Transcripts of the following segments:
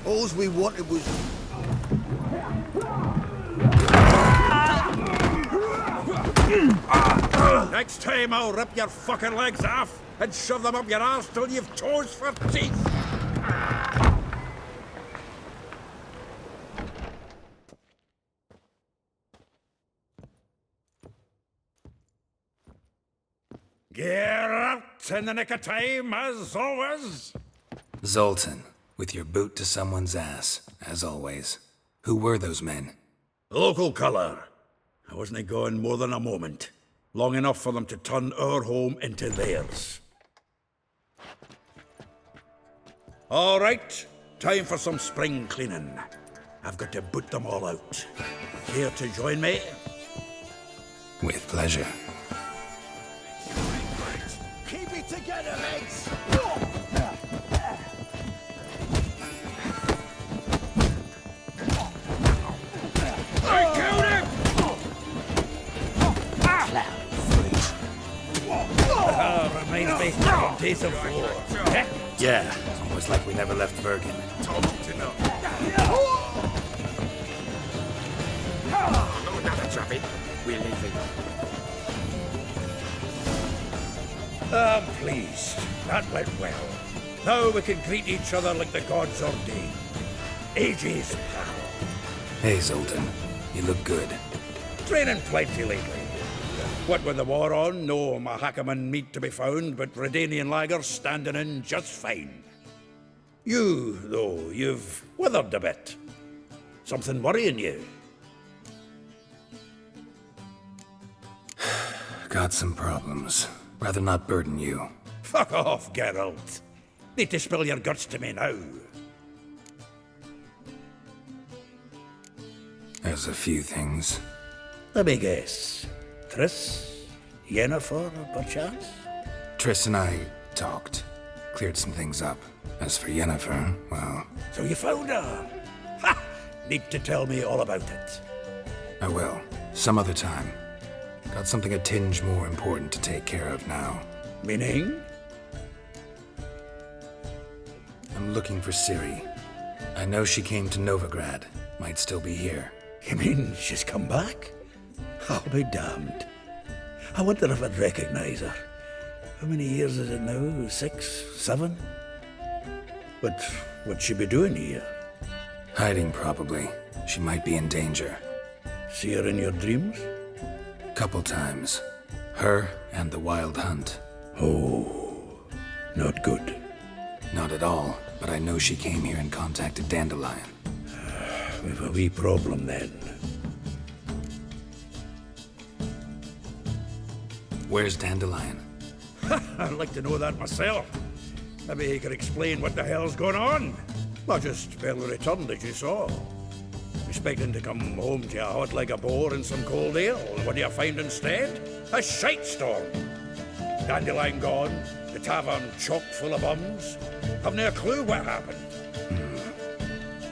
All we wanted was... Next time I'll rip your fucking legs off and shove them up your arse till you've toes for teeth. Geralt, in the nick of time, as always. Zoltan, with your boot to someone's ass, as always. Who were those men? Local colour. I wasn't gone more than a moment. Long enough for them to turn our home into theirs. All right, time for some spring cleaning. I've got to boot them all out. Here to join me? With pleasure. Keep it together, lads! I killed him! Reminds me of days of war. Yeah, almost like we never left Bergen. Told you to know. Another trapping. We're leaving. I'm pleased. That went well. Now we can greet each other like the gods ordained. Ages, pal. Hey, Zoltan. You look good. Training plenty lately. What with the war on, no Mahakaman meat to be found, but Redanian lagers standing in just fine. You, though, you've withered a bit. Something worrying you? Got some problems. Rather not burden you. Fuck off, Geralt. Need to spill your guts to me now. There's a few things. Let me guess. Triss? Yennefer, perchance? Triss and I talked. Cleared some things up. As for Yennefer, well... So you found her? Ha! Need to tell me all about it. I will. Some other time. Got something a tinge more important to take care of now. Meaning? I'm looking for Ciri. I know she came to Novigrad. Might still be here. You mean she's come back? I'll be damned. I wonder if I'd recognize her. How many years is it now? 6, 7? But what'd she be doing here? Hiding, probably. She might be in danger. See her in your dreams? Couple times. Her and the Wild Hunt. Oh, not good. Not at all, but I know she came here and contacted Dandelion. We've a wee problem then. Where's Dandelion? I'd like to know that myself. Maybe he could explain what the hell's going on. I just barely returned, as you saw. Expecting to come home to a hot like a boar and some cold ale. What do you find instead? A shite storm. Dandelion gone, the tavern chock full of bums. Haven't a clue what happened.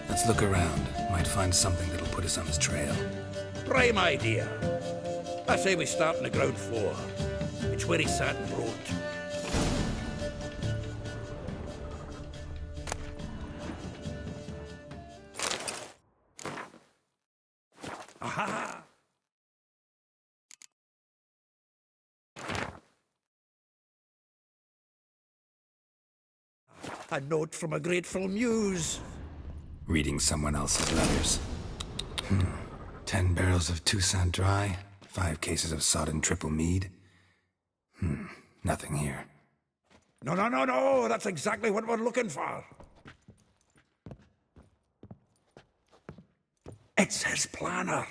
Let's look around. Might find something that'll put us on his trail. Prime idea. I say we start on the ground floor. It's where he sat and wrote. Aha! A note from a grateful muse. Reading someone else's letters. 10 barrels of Toussaint Dry, 5 cases of sodden triple mead. Nothing here. No. That's exactly what we're looking for. It's his planner.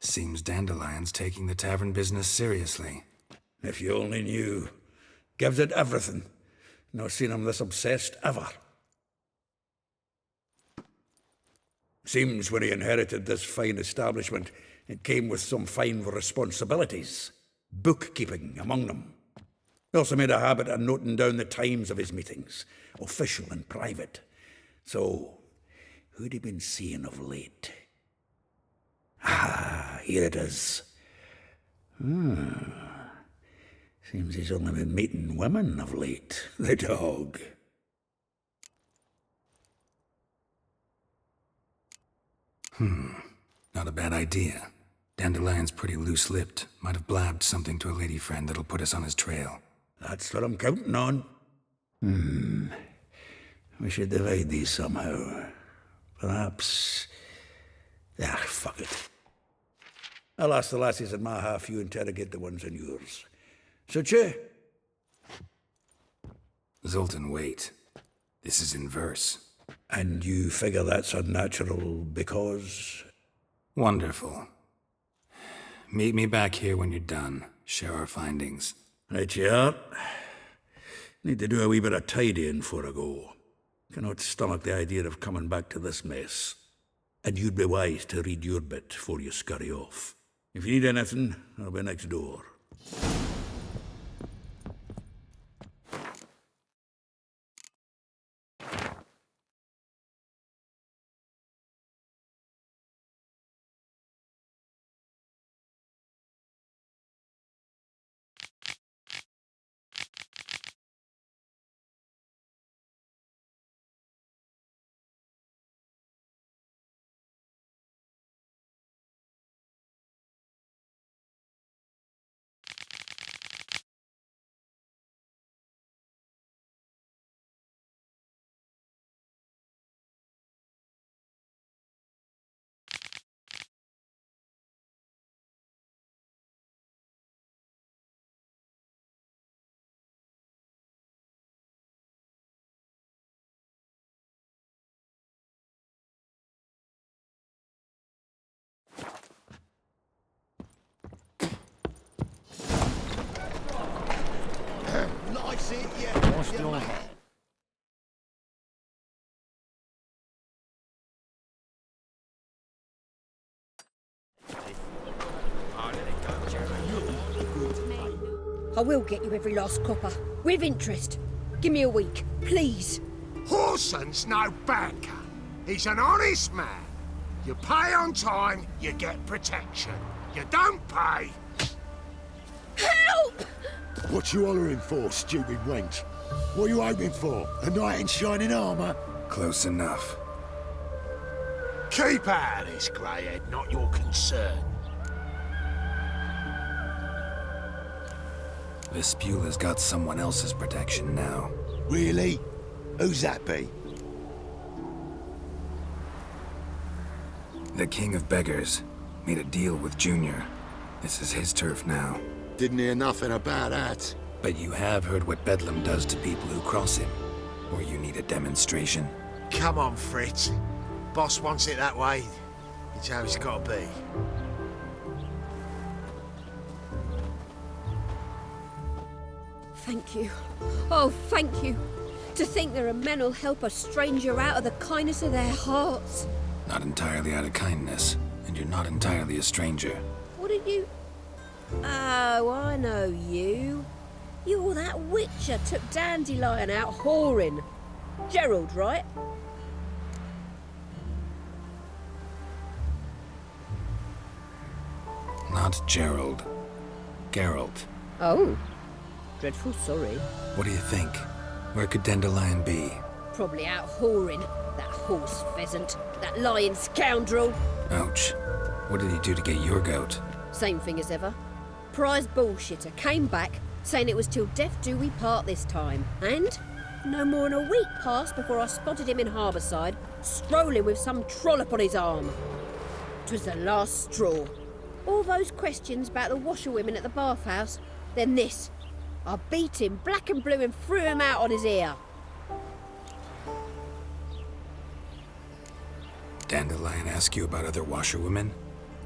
Seems Dandelion's taking the tavern business seriously. If you only knew. Gives it everything. Not seen him this obsessed ever. Seems when he inherited this fine establishment, it came with some fine responsibilities. Bookkeeping among them. He also made a habit of noting down the times of his meetings, official and private. So, who'd he been seeing of late? Ah, here it is. Seems he's only been meeting women of late, the dog. Not a bad idea. Dandelion's pretty loose-lipped. Might have blabbed something to a lady friend that'll put us on his trail. That's what I'm counting on. We should divide these somehow. Perhaps... fuck it. I'll ask the lassies in my half, you interrogate the ones in yours. Suit you? Zoltan, wait. This is in verse. And you figure that's unnatural because... Wonderful. Meet me back here when you're done. Share our findings. Right you are. Need to do a wee bit of tidying before I go. Cannot stomach the idea of coming back to this mess. And you'd be wise to read your bit before you scurry off. If you need anything, I'll be next door. Nice it, yeah. What's doing? I will get you every last copper, with interest. Give me a week, please. Horson's no banker. He's an honest man. You pay on time, you get protection. You don't pay... Help! What you hollering for, stupid wench? What are you hoping for? A knight in shining armour? Close enough. Keep out of this, greyhead, not your concern. Vespula's got someone else's protection now. Really? Who's that be? The King of Beggars made a deal with Junior. This is his turf now. Didn't hear nothing about that. But you have heard what Bedlam does to people who cross him. Or you need a demonstration? Come on, Fritz. Boss wants it that way. It's how it's got to be. Thank you. Oh, thank you. To think there are men who'll help a stranger out of the kindness of their hearts. Not entirely out of kindness, and you're not entirely a stranger. What did you... Oh, I know you. You're that witcher took Dandelion out whoring. Geralt, right? Not Gerald. Geralt. Oh. Dreadful sorry. What do you think? Where could Dandelion be? Probably out whoring. That horse pheasant. That lying scoundrel. Ouch. What did he do to get your goat? Same thing as ever. Prize bullshitter came back, saying it was till death do we part this time. And no more than a week passed before I spotted him in Harbourside, strolling with some trollop on his arm. 'Twas the last straw. All those questions about the washerwomen at the bathhouse, then this. I beat him black and blue and threw him out on his ear. Dandelion ask you about other washerwomen?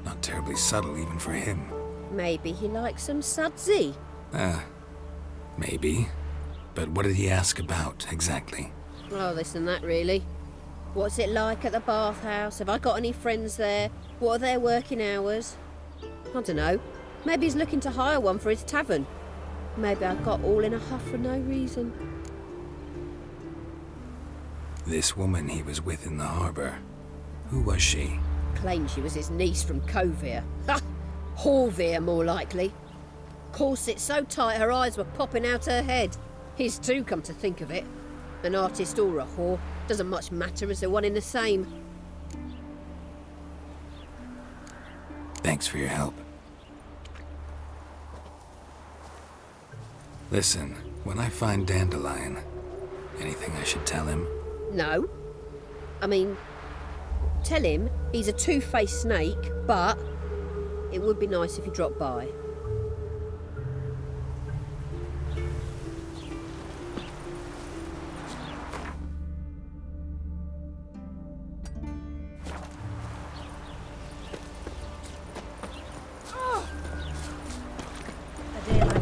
Not terribly subtle even for him. Maybe he likes some sudsy. Maybe. But what did he ask about, exactly? Oh, this and that, really. What's it like at the bathhouse? Have I got any friends there? What are their working hours? I don't know. Maybe he's looking to hire one for his tavern. Maybe I got all in a huff for no reason. This woman he was with in the harbor. Who was she? Claimed she was his niece from Kovir. Ha! Horvir, more likely. Corset so tight her eyes were popping out her head. His too, come to think of it. An artist or a whore, doesn't much matter as they're one in the same. Thanks for your help. Listen, when I find Dandelion, anything I should tell him? No. I mean, tell him he's a two-faced snake, but it would be nice if he dropped by.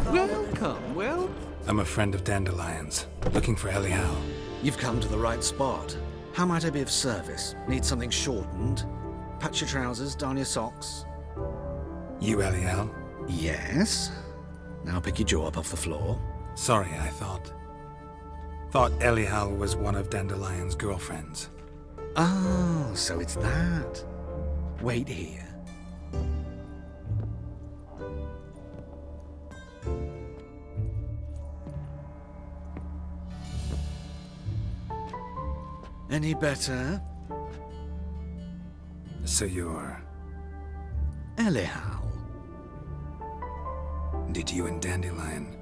Welcome. I'm a friend of Dandelion's, looking for Elihal. You've come to the right spot. How might I be of service? Need something shortened? Patch your trousers, darn your socks. You Elihal? Yes. Now pick your jaw up off the floor. Sorry, I thought Elihal was one of Dandelion's girlfriends. Oh, so it's that. Wait here. Any better? So you're... Elihal. Did you and Dandelion...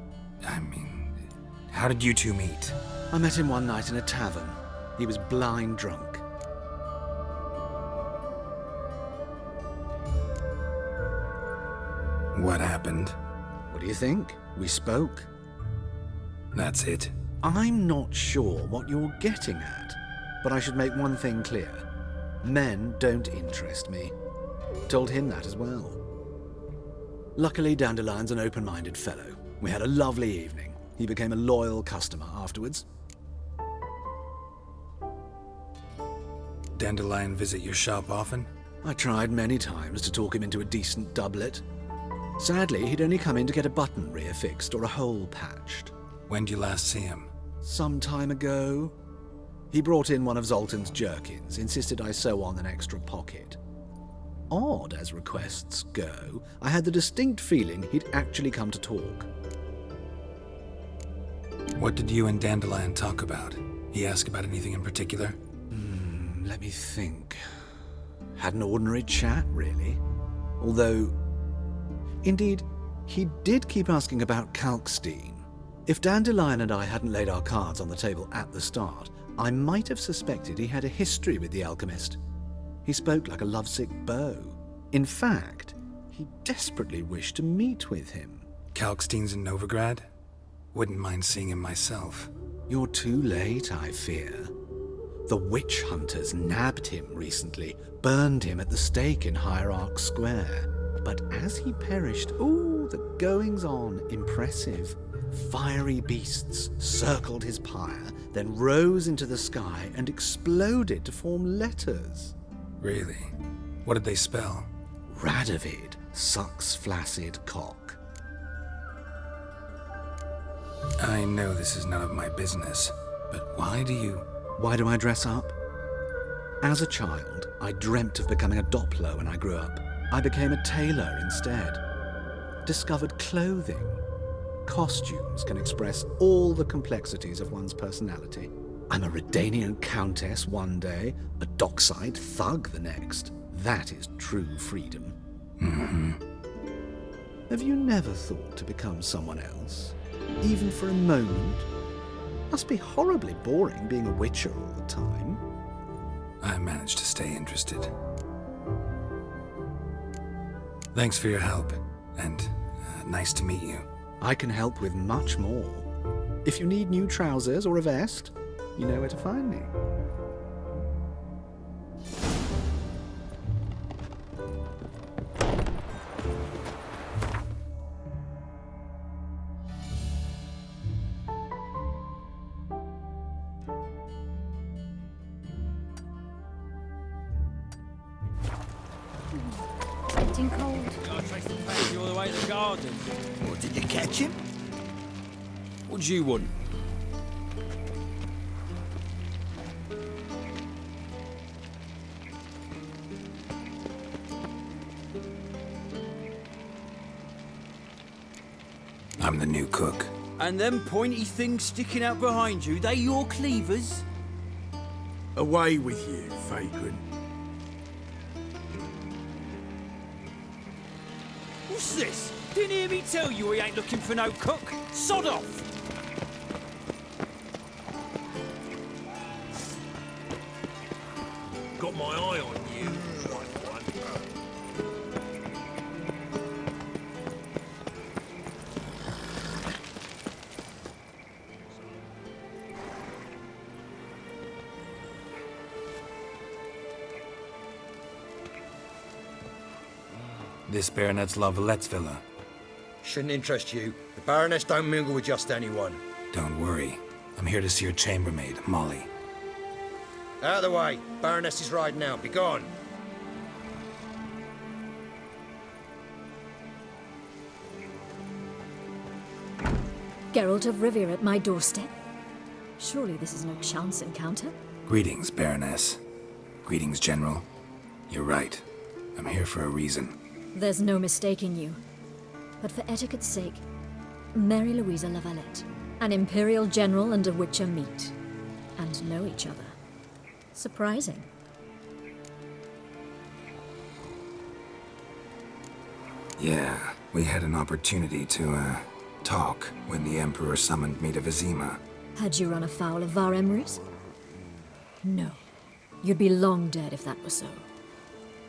how did you two meet? I met him one night in a tavern. He was blind drunk. What happened? What do you think? We spoke. That's it? I'm not sure what you're getting at, but I should make one thing clear. Men don't interest me. Told him that as well. Luckily, Dandelion's an open-minded fellow. We had a lovely evening. He became a loyal customer afterwards. Dandelion visit your shop often? I tried many times to talk him into a decent doublet. Sadly, he'd only come in to get a button reaffixed or a hole patched. When did you last see him? Some time ago. He brought in one of Zoltan's jerkins, insisted I sew on an extra pocket. Odd as requests go, I had the distinct feeling he'd actually come to talk. What did you and Dandelion talk about? He asked about anything in particular? Let me think. Had an ordinary chat, really. Although, indeed, he did keep asking about Kalkstein. If Dandelion and I hadn't laid our cards on the table at the start, I might have suspected he had a history with the alchemist. He spoke like a lovesick beau. In fact, he desperately wished to meet with him. Kalkstein's in Novigrad? Wouldn't mind seeing him myself. You're too late, I fear. The witch hunters nabbed him recently, burned him at the stake in Hierarch Square. But as he perished, the goings-on, impressive. Fiery beasts circled his pyre, then rose into the sky and exploded to form letters. Really? What did they spell? Radovid sucks flaccid cock. I know this is none of my business, but why do I dress up? As a child, I dreamt of becoming a Doppler when I grew up. I became a tailor instead. Discovered clothing. Costumes can express all the complexities of one's personality. I'm a Redanian countess one day, a dockside thug the next. That is true freedom. Mm-hmm. Have you never thought to become someone else? Even for a moment? Must be horribly boring being a witcher all the time. I managed to stay interested. Thanks for your help, and nice to meet you. I can help with much more. If you need new trousers or a vest, you know where to find me. Getting cold. I traced the pansy all the way to the garden. What, did you catch him? What do you want? I'm the new cook. And them pointy things sticking out behind you, they your cleavers? Away with you, vagrant. What's this? Didn't hear me tell you he ain't looking for no cook? Sod off! Got my eye on you, right one. This baronet's La Vallette's villa. Shouldn't interest you. The baroness don't mingle with just anyone. Don't worry. I'm here to see your chambermaid, Molly. Out of the way. Baroness is riding out. Be gone. Geralt of Rivia at my doorstep? Surely this is no chance encounter? Greetings, Baroness. Greetings, General. You're right. I'm here for a reason. There's no mistaking you. But for etiquette's sake, Mary Louisa La Valette, an Imperial General and a Witcher meet, and know each other. Surprising. Yeah, we had an opportunity to, talk when the Emperor summoned me to Vizima. Had you run afoul of Var Emrys? No. You'd be long dead if that were so.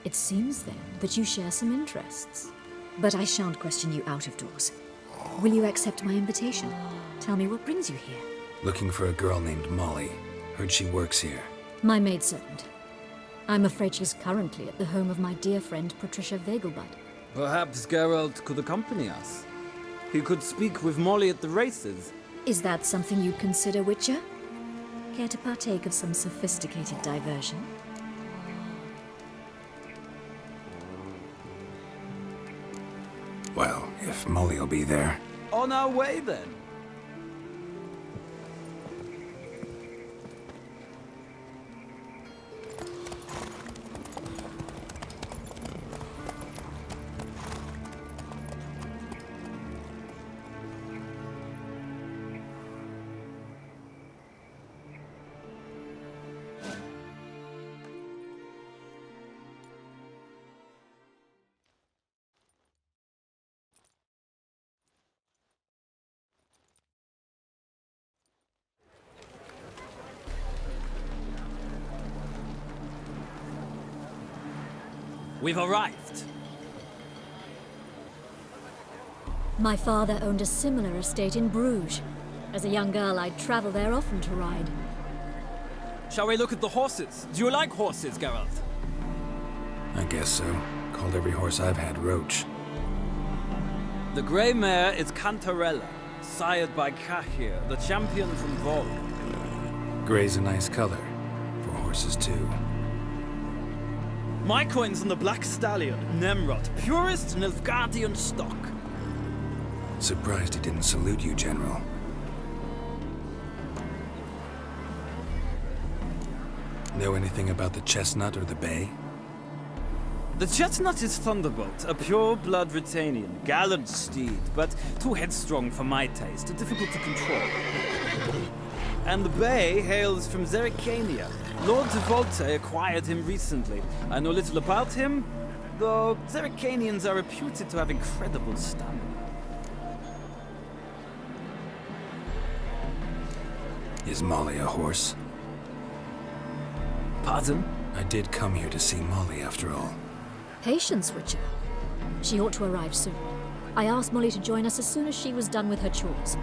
It seems, then, that you share some interests. But I shan't question you out of doors. Will you accept my invitation? Tell me what brings you here. Looking for a girl named Molly. Heard she works here. My maidservant. I'm afraid she's currently at the home of my dear friend Patricia Vegelbud. Perhaps Geralt could accompany us. He could speak with Molly at the races. Is that something you'd consider, Witcher? Care to partake of some sophisticated diversion? Well, if Molly will be there. On our way, then. We've arrived. My father owned a similar estate in Bruges. As a young girl, I'd travel there often to ride. Shall we look at the horses? Do you like horses, Geralt? I guess so. Called every horse I've had Roach. The grey mare is Cantarella, sired by Cahir, the champion from Vol. Gray's a nice color. For horses, too. My coin's on the Black Stallion, Nemrod, purest Nilfgaardian stock. Surprised he didn't salute you, General. Know anything about the chestnut or the bay? The chestnut is Thunderbolt, a pure-blood Britannian, gallant steed, but too headstrong for my taste, difficult to control. And the bay hails from Zerrikania. Lord de Volte acquired him recently. I know little about him, though Zerrikanians are reputed to have incredible stamina. Is Molly a horse? Pardon? I did come here to see Molly, after all. Patience, Witcher. She ought to arrive soon. I asked Molly to join us as soon as she was done with her chores.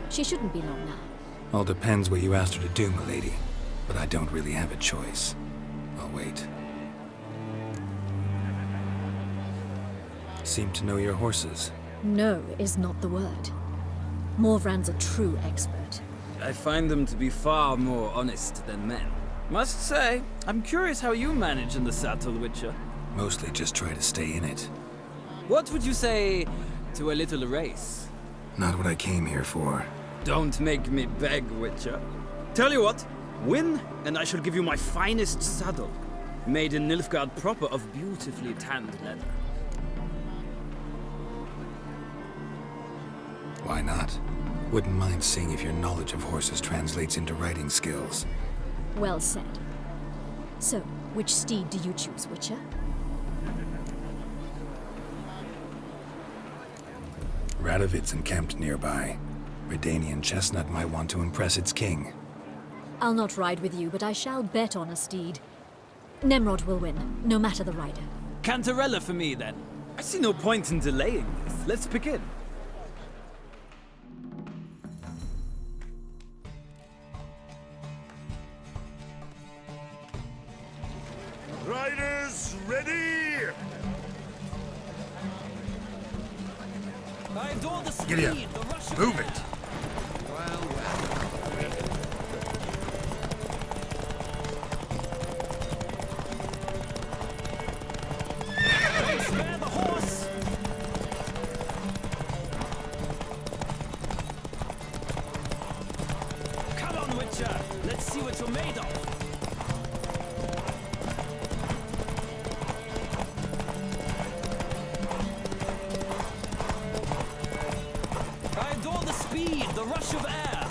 She shouldn't be long now. All depends what you asked her to do, milady. But I don't really have a choice. I'll wait. Seem to know your horses. No is not the word. Morvran's a true expert. I find them to be far more honest than men. Must say, I'm curious how you manage in the saddle, Witcher. Mostly just try to stay in it. What would you say to a little race? Not what I came here for. Don't make me beg, Witcher. Tell you what, win, and I shall give you my finest saddle. Made in Nilfgaard proper of beautifully tanned leather. Why not? Wouldn't mind seeing if your knowledge of horses translates into riding skills. Well said. So, which steed do you choose, Witcher? Radovid's encamped nearby. Redanian chestnut might want to impress its king. I'll not ride with you, but I shall bet on a steed. Nemrod will win, no matter the rider. Cantarella for me, then. I see no point in delaying this. Let's begin. Riders, ready! I adore the speed, Giddy up. the rush of Move air. it! Don't spare the horse! Come on, Witcher! Let's see what you're made of! I adore the speed, the rush of air!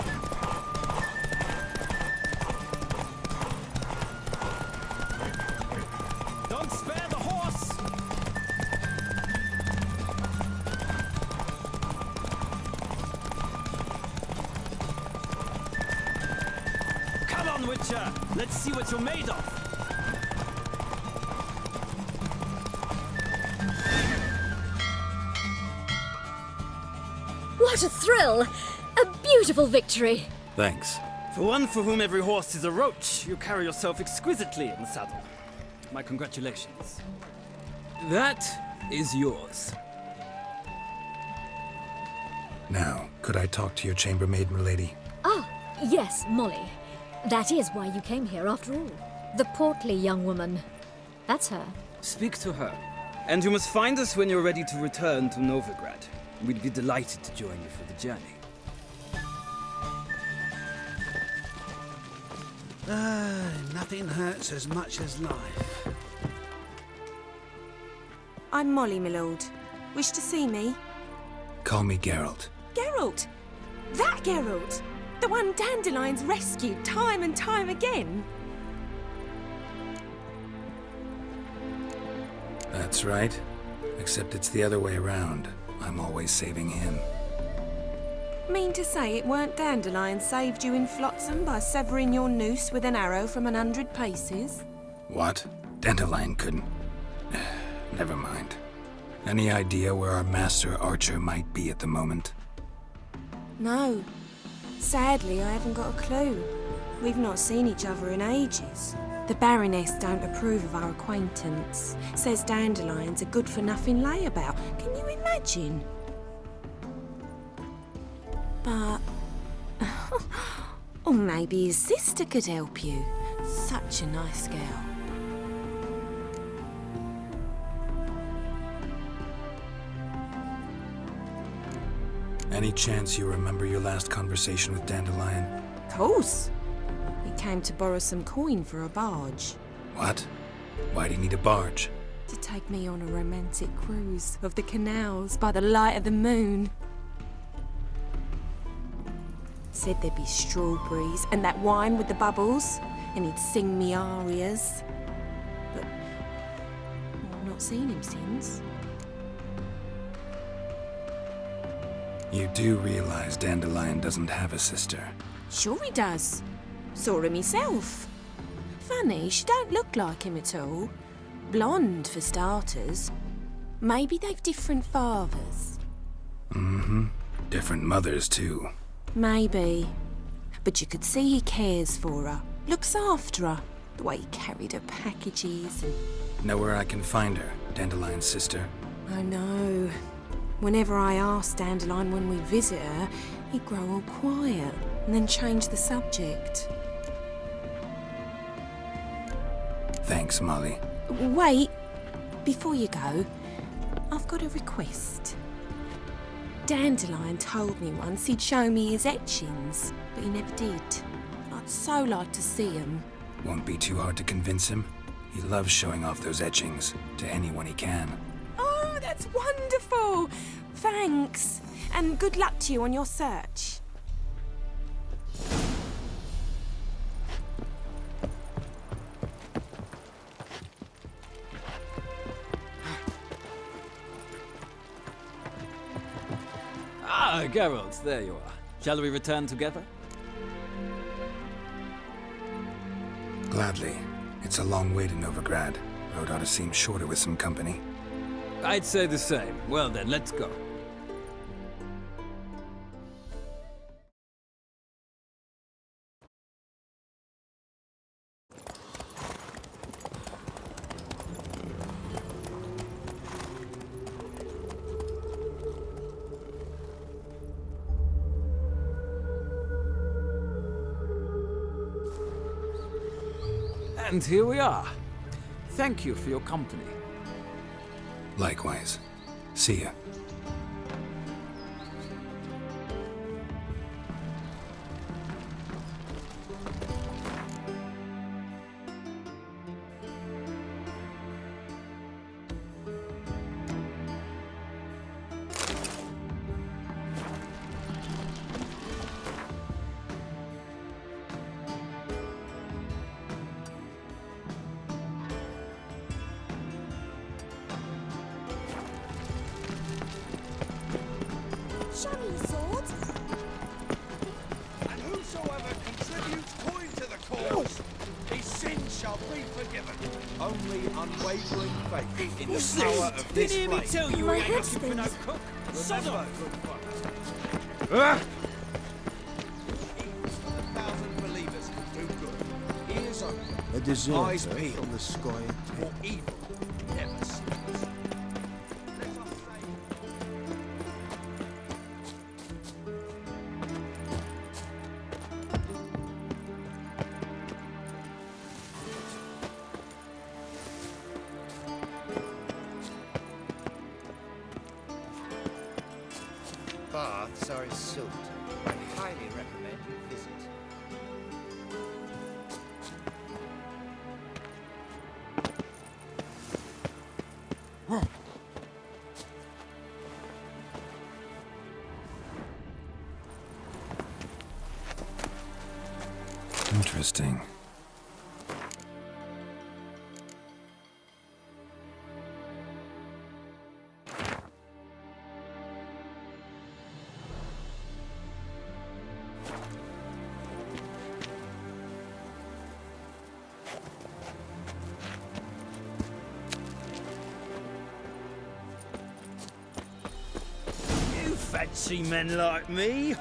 Don't spare the horse! Come on, Witcher! Let's see what you're made of! What a thrill! A beautiful victory! Thanks. For one for whom every horse is a roach, you carry yourself exquisitely in the saddle. My congratulations. That is yours. Now, could I talk to your chambermaid, milady? Ah, yes, Molly. That is why you came here after all. The portly young woman. That's her. Speak to her. And you must find us when you're ready to return to Novigrad. We'd be delighted to join you for the journey. Nothing hurts as much as life. I'm Molly, my lord. Wish to see me? Call me Geralt. Geralt! That Geralt! The one Dandelion's rescued time and time again! That's right. Except it's the other way around. I'm always saving him. Mean to say it weren't Dandelion saved you in Flotsam by severing your noose with an arrow from 100 paces? What? Dandelion couldn't. Never mind. Any idea where our master archer might be at the moment? No. Sadly, I haven't got a clue. We've not seen each other in ages. The baroness don't approve of our acquaintance. Says Dandelion's a good-for-nothing layabout. Can you imagine? But... or maybe his sister could help you. Such a nice girl. Any chance you remember your last conversation with Dandelion? Of course. He came to borrow some coin for a barge. What? Why do you need a barge? To take me on a romantic cruise of the canals by the light of the moon. Said there'd be strawberries and that wine with the bubbles, and he'd sing me arias. But I've not seen him since. You do realize Dandelion doesn't have a sister. Sure he does. Saw him himself. Funny, she don't look like him at all. Blonde, for starters. Maybe they've different fathers. Mm-hmm. Different mothers, too. Maybe. But you could see he cares for her. Looks after her. The way he carried her packages and... Know where I can find her, Dandelion's sister? I know. Whenever I ask Dandelion when we visit her, he'd grow all quiet and then change the subject. Thanks, Molly. Wait. Before you go, I've got a request. Dandelion told me once he'd show me his etchings, but he never did. I'd so like to see them. Won't be too hard to convince him. He loves showing off those etchings to anyone he can. Oh, that's wonderful! Thanks. And good luck to you on your search. Ah, Geralt, there you are. Shall we return together? Gladly. It's a long way to Novigrad. Road ought to seem shorter with some company. I'd say the same. Well then, let's go. And here we are. Thank you for your company. Likewise. See ya. Show me your sword. And whosoever contributes coin to the cause, his sins shall be forgiven. Only unwavering faith in the power of this Didn't flame. he tell you My we ain't head looking for no spins. cook? Remember, good fucker, 1,000 believers can do good. Ears open, A deserter eyes peeled, from the sky. for evil never sleeps. Let us say baths are in Salt. I highly recommend you visit. Interesting. You fancy men like me?